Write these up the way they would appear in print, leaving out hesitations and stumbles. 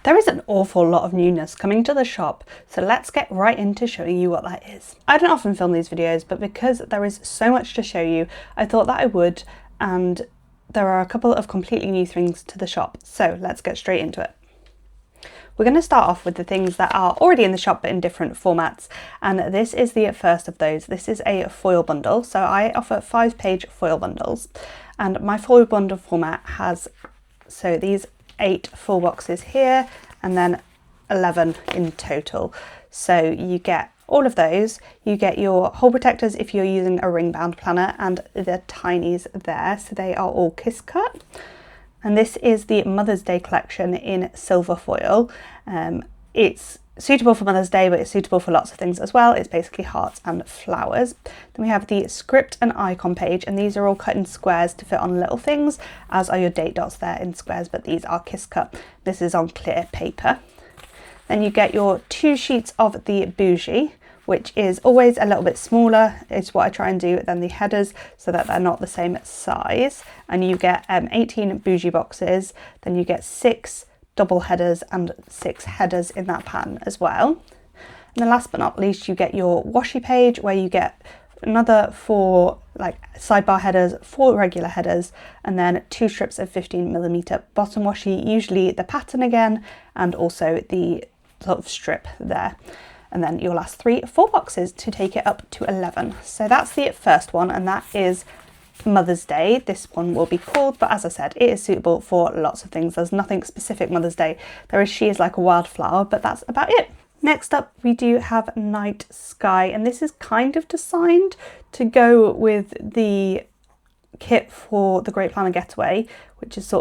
There is an awful lot of newness coming to the shop, so let's get right into showing you what that is. I don't often film these videos, but because there is so much to show you, I thought that I would, and there are a couple of completely new things to the shop, so let's get straight into it. We're going to start off with the things that are already in the shop but in different formats, and this is the first of those. This is a foil bundle, so I offer 5-page foil bundles, and my foil bundle format has these 8 full boxes here and then 11 in total. So you get all of those. You get your hole protectors if you're using a ring bound planner, and the tinies there, so they are all kiss cut. And this is the Mother's Day collection in silver foil. It's suitable for Mother's Day, but it's suitable for lots of things as well. It's basically hearts and flowers. Then we have the script and icon page, and these are all cut in squares to fit on little things, as are your date dots there in squares, but these are kiss cut. This is on clear paper. Then you get your 2 sheets of the bougie, which is always a little bit smaller, is what I try and do, than the headers, so that they're not the same size. And you get 18 bougie boxes. Then you get 6 double headers and 6 headers in that pattern as well. And then last but not least, you get your washi page, where you get another 4 sidebar headers, 4 regular headers, and then 2 strips of 15mm bottom washi, usually the pattern again, and also the sort of strip there. And then your last 3 full boxes to take it up to 11. So that's the first one, and that is Mother's Day. This one will be called, but as I said, it is suitable for lots of things. There's nothing specific Mother's Day. She is like a wildflower, but that's about it. Next up, we do have Night Sky, and this is kind of designed to go with the kit for the Great Planner Getaway, which is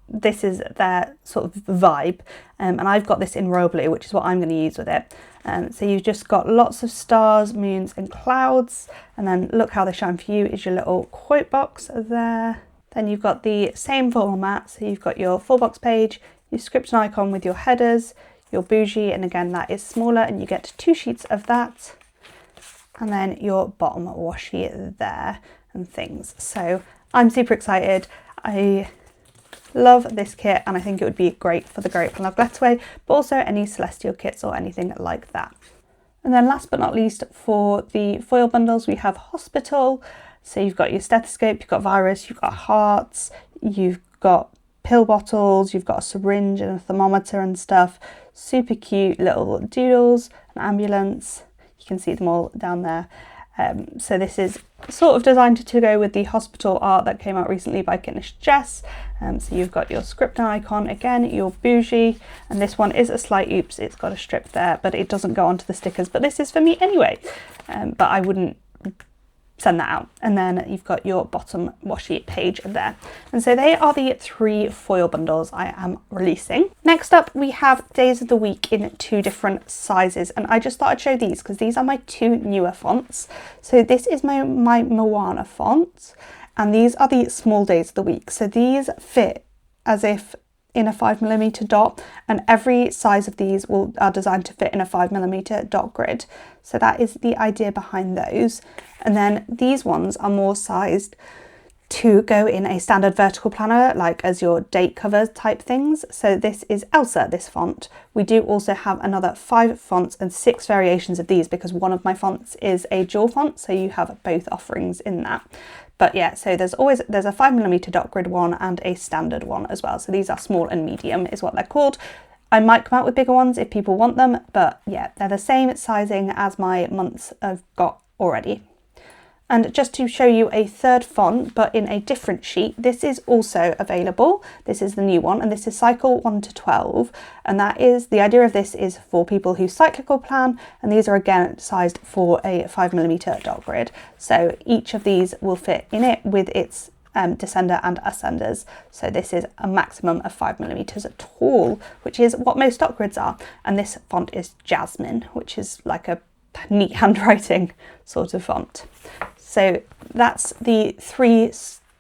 this is their sort of vibe, and I've got this in royal blue, which is what I'm going to use with it. So you've just got lots of stars, moons and clouds, and then look how they shine for you is your little quote box there. Then you've got the same format, so you've got your full box page, your script and icon with your headers, your bougie, and again that is smaller, and you get 2 sheets of that, and then your bottom washi there and things. So I'm super excited. I love this kit, and I think it would be great for the Great Planner Getaway, but also any celestial kits or anything like that. And then last but not least, for the foil bundles, we have hospital. So you've got your stethoscope, you've got virus, you've got hearts, you've got pill bottles, you've got a syringe and a thermometer and stuff. Super cute little doodles, an ambulance. You can see them all down there. So this is sort of designed to go with the hospital art that came out recently by Knish Jess. So you've got your script and icon, again your bougie, and this one is a slight oops, it's got a strip there, but it doesn't go onto the stickers, but this is for me anyway, but I wouldn't send that out. And then you've got your bottom washi page there. And so they are the 3 foil bundles I am releasing. Next up, we have days of the week in 2 different sizes, and I just thought I'd show these because these are my 2 newer fonts. So this is my Moana font, and these are the small days of the week. So these fit as if in a 5mm dot, and every size of these are designed to fit in a 5mm dot grid. So that is the idea behind those. And then these ones are more sized to go in a standard vertical planner, like as your date covers type things. So this is Elsa, this font. We do also have another 5 fonts and 6 variations of these, because one of my fonts is a dual font, so you have both offerings in that. But yeah, so there's a 5mm dot grid one and a standard one as well. So these are small and medium is what they're called. I might come out with bigger ones if people want them, but yeah, they're the same sizing as my months I've got already. And just to show you a third font, but in a different sheet, this is also available. This is the new one, and this is cycle 1 to 12. And that is, the idea of this is for people who cyclical plan, and these are again sized for a 5mm dot grid. So each of these will fit in it with its descender and ascenders. So this is a maximum of 5mm tall, which is what most dot grids are. And this font is Jasmine, which is like a neat handwriting sort of font. So that's the 3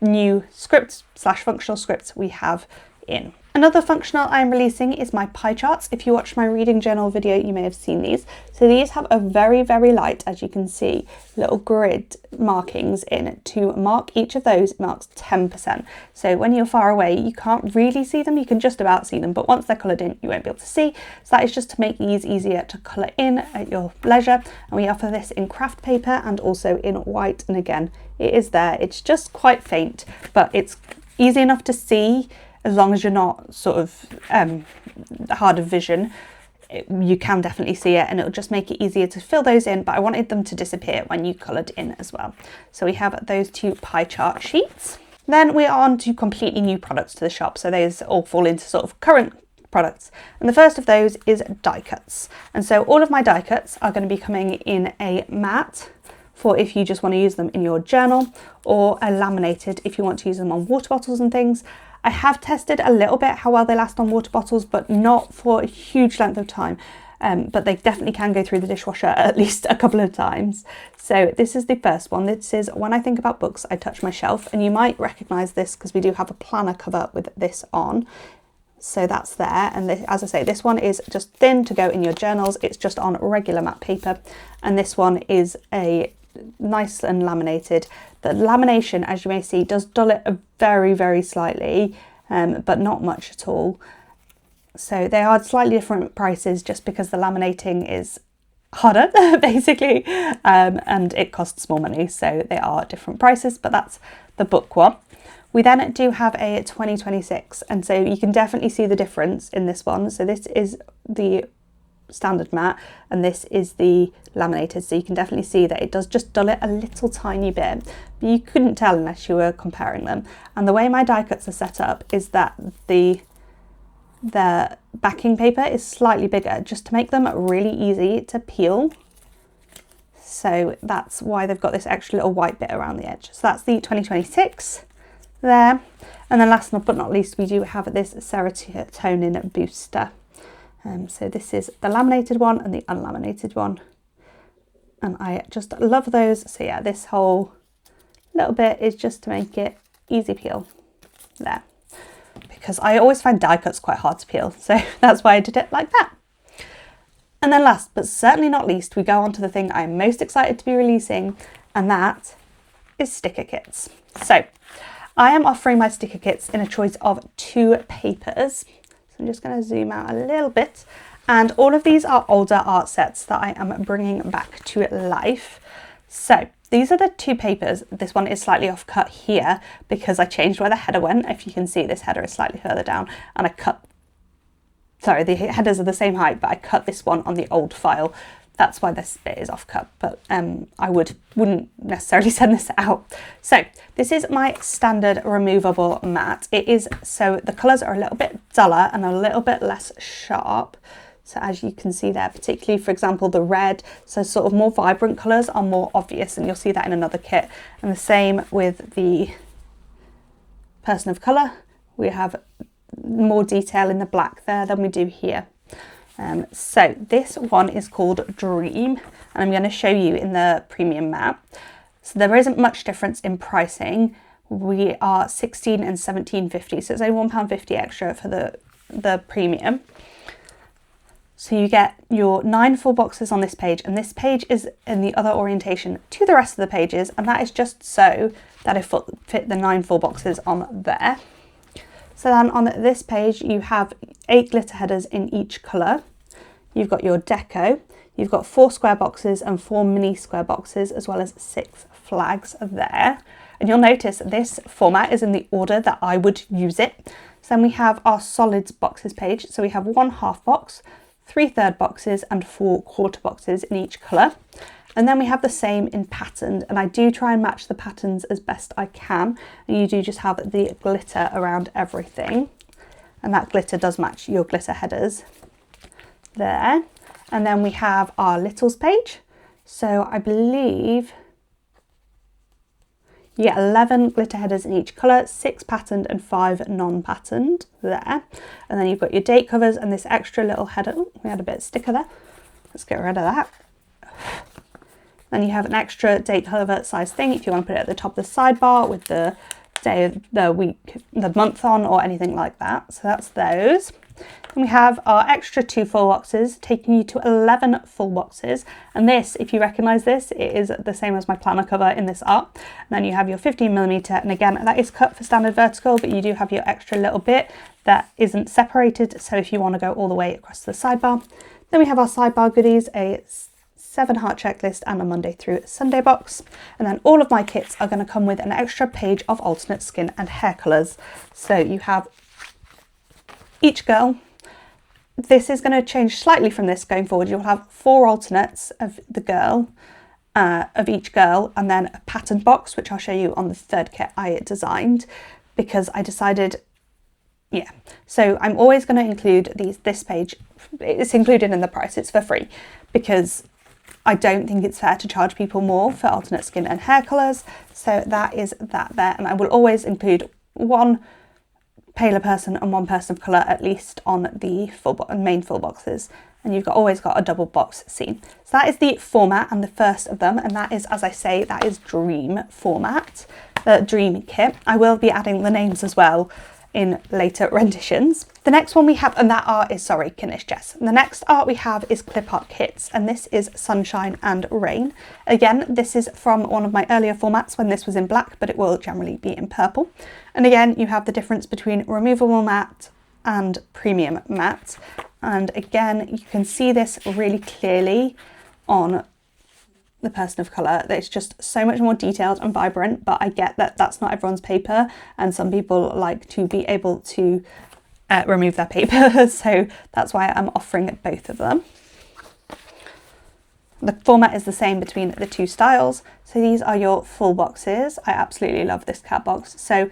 new scripts / functional scripts we have in. Another functional I'm releasing is my pie charts. If you watched my reading journal video, you may have seen these. So these have a very, very light, as you can see, little grid markings in. To mark each of those, it marks 10%. So when you're far away, you can't really see them. You can just about see them, but once they're coloured in, you won't be able to see. So that is just to make these easier to colour in at your leisure. And we offer this in craft paper and also in white. And again, it is there. It's just quite faint, but it's easy enough to see. As long as you're not sort of hard of vision, you can definitely see it, and it'll just make it easier to fill those in, but I wanted them to disappear when you coloured in as well. So we have those 2 pie chart sheets. Then we are on to completely new products to the shop. So those all fall into sort of current products. And the first of those is die cuts. And so all of my die cuts are going to be coming in a matte for if you just want to use them in your journal, or a laminated if you want to use them on water bottles and things. I have tested a little bit how well they last on water bottles, but not for a huge length of time. But they definitely can go through the dishwasher at least a couple of times. So this is the first one. This is When I Think About Books, I Touch My Shelf. And you might recognise this because we do have a planner cover with this on. So that's there. And this, as I say, this one is just thin to go in your journals. It's just on regular matte paper. And this one is a nice and laminated. The lamination, as you may see, does dull it very, very slightly, but not much at all. So they are slightly different prices just because the laminating is harder, basically, and it costs more money. So they are different prices, but that's the book one. We then do have a 2026, and so you can definitely see the difference in this one. So this is the standard matte and this is the laminated, so you can definitely see that it does just dull it a little tiny bit, but you couldn't tell unless you were comparing them. And the way my die cuts are set up is that the backing paper is slightly bigger just to make them really easy to peel. So that's why they've got this extra little white bit around the edge. So that's the 2026 there. And then last but not least, we do have this serotonin booster. So this is the laminated one and the unlaminated one. And I just love those. So yeah, this whole little bit is just to make it easy peel there. Because I always find die cuts quite hard to peel. So that's why I did it like that. And then last but certainly not least, we go on to the thing I'm most excited to be releasing, and that is sticker kits. So I am offering my sticker kits in a choice of 2 papers. So I'm just going to zoom out a little bit. And all of these are older art sets that I am bringing back to life. So these are the 2 papers. This one is slightly off cut here because I changed where the header went. If you can see, this header is slightly further down, and sorry, the headers are the same height, but I cut this one on the old file. That's why this bit is off cut, but I wouldn't necessarily send this out. So this is my standard removable matte. It is, so the colours are a little bit duller and a little bit less sharp. So as you can see there, particularly, for example, the red, so sort of more vibrant colours are more obvious, and you'll see that in another kit. And the same with the person of colour. We have more detail in the black there than we do here. So this one is called Dream, and I'm going to show you in the premium matte. So there isn't much difference in pricing. We are £16 and £17.50, so it's only £1.50 extra for the premium. So you get your 9 full boxes on this page, and this page is in the other orientation to the rest of the pages, and that is just so that it fit the 9 full boxes on there. So then on this page, you have 8 glitter headers in each colour. You've got your deco, you've got 4 square boxes and 4 mini square boxes, as well as 6 flags there. And you'll notice this format is in the order that I would use it. So then we have our solids boxes page. So we have 1 half box, 3 third boxes and 4 quarter boxes in each colour. And then we have the same in patterned, and I do try and match the patterns as best I can. And you do just have the glitter around everything. And that glitter does match your glitter headers there. And then we have our littles page. So I believe you get 11 glitter headers in each colour, 6 patterned and 5 non-patterned there. And then you've got your date covers and this extra little header. Oh, we had a bit of sticker there. Let's get rid of that. Then you have an extra date cover size thing if you want to put it at the top of the sidebar with the day of the week, the month on, or anything like that. So that's those. Then we have our extra 2 full boxes, taking you to 11 full boxes. And this, if you recognise this, it is the same as my planner cover in this art. And then you have your 15mm, and again, that is cut for standard vertical, but you do have your extra little bit that isn't separated. So if you want to go all the way across the sidebar. Then we have our sidebar goodies, a 7-heart checklist and a Monday through Sunday box. And then all of my kits are going to come with an extra page of alternate skin and hair colours. So you have each girl. This is going to change slightly from this going forward. You'll have 4 alternates of the girl, of each girl, and then a pattern box, which I'll show you on the 3rd kit I designed, because I decided, yeah. So I'm always going to include this page. It's included in the price. It's for free, because I don't think it's fair to charge people more for alternate skin and hair colours. So that is that there. And I will always include 1 paler person and 1 person of colour at least on the main full boxes. And you've always got a double box seam. So that is the format and the first of them. And that is, as I say, that is Dream format, the Dream kit. I will be adding the names as well in later renditions. The next one we have, and that art is, sorry, Kinish Jess. And the next art we have is Clip Art Kits, and this is Sunshine and Rain. Again, this is from one of my earlier formats when this was in black, but it will generally be in purple. And again, you have the difference between removable matte and premium matte. And again, you can see this really clearly on the person of colour. It's just so much more detailed and vibrant, but I get that that's not everyone's paper, and some people like to be able to remove their paper, so that's why I'm offering both of them. The format is the same between the 2 styles. So these are your full boxes. I absolutely love this cat box. So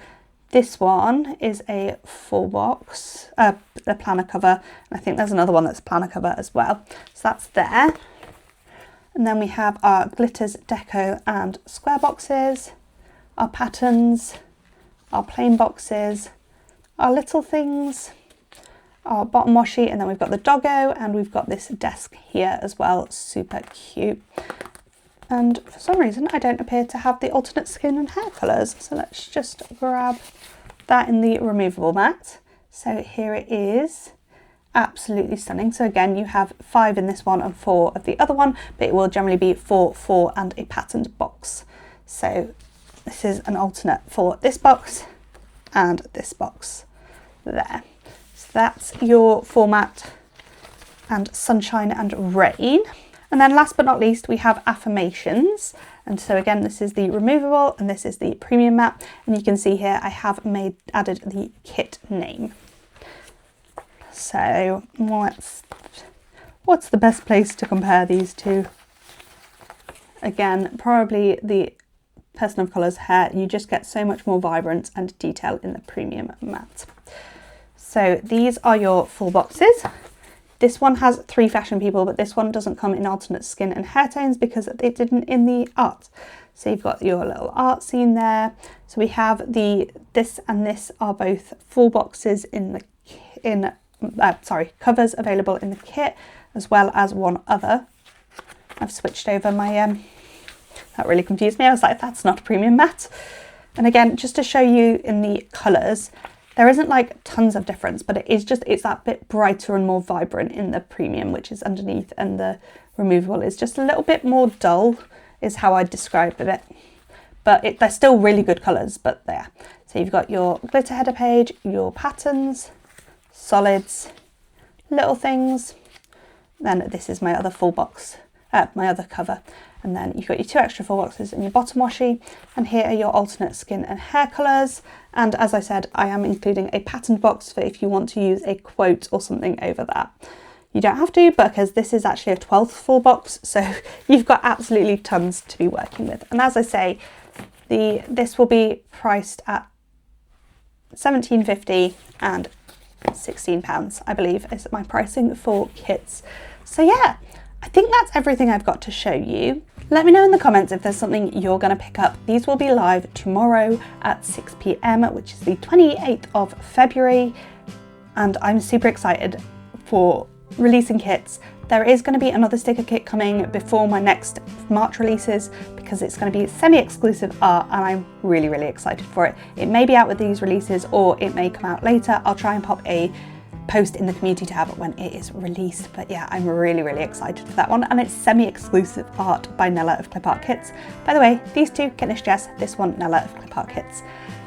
this one is a full box, the planner cover, and I think there's another one that's planner cover as well. So that's there. And then we have our glitters, deco and square boxes, our patterns, our plain boxes, our little things, our bottom washi, and then we've got the doggo, and we've got this desk here as well, super cute. And for some reason I don't appear to have the alternate skin and hair colours, so let's just grab that in the removable mat. So here it is. Absolutely stunning. So again, you have 5 in this one and 4 of the other one, but it will generally be 4, 4 and a patterned box. So this is an alternate for this box and this box there. So that's your format and Sunshine and Rain. And then last but not least, we have Affirmations. And so again, this is the removable and this is the premium mat. And you can see here I have added the kit name. So what's the best place to compare these two? Again, probably the person of colour's hair. You just get so much more vibrance and detail in the premium mat. So these are your full boxes. This one has 3 fashion people, but this one doesn't come in alternate skin and hair tones because it didn't in the art. So you've got your little art scene there. So we have this and this are both full boxes covers available in the kit, as well as one other. I've switched over my, that really confused me. I was like, that's not a premium mat. And again, just to show you in the colours, there isn't like tons of difference, but it's that bit brighter and more vibrant in the premium, which is underneath, and the removable is just a little bit more dull, is how I'd describe it. But they're still really good colours, but there. So you've got your glitter header page, your patterns, solids, little things. Then this is my other full box, my other cover. And then you've got your 2 extra full boxes and your bottom washi. And here are your alternate skin and hair colours. And as I said, I am including a patterned box for if you want to use a quote or something over that. You don't have to, because this is actually a 12th full box, so you've got absolutely tons to be working with. And as I say, this will be priced at £17.50 and £16, I believe, is my pricing for kits. So yeah, I think that's everything I've got to show you. Let me know in the comments if there's something you're going to pick up. These will be live tomorrow at 6 PM, which is the 28th of February. And I'm super excited for releasing kits. There is going to be another sticker kit coming before my next March releases because it's going to be semi-exclusive art and I'm really, really excited for it. It may be out with these releases or it may come out later. I'll try and pop a post in the community tab when it is released, but yeah, I'm really, really excited for that one, and it's semi-exclusive art by Nella of Clip Art Kits. By the way, these two, Kitnish Jess, this one, Nella of Clip Art Kits.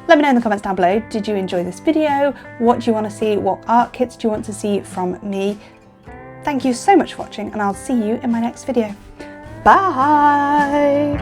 Let me know in the comments down below, did you enjoy this video? What do you want to see? What art kits do you want to see from me? Thank you so much for watching, and I'll see you in my next video. Bye!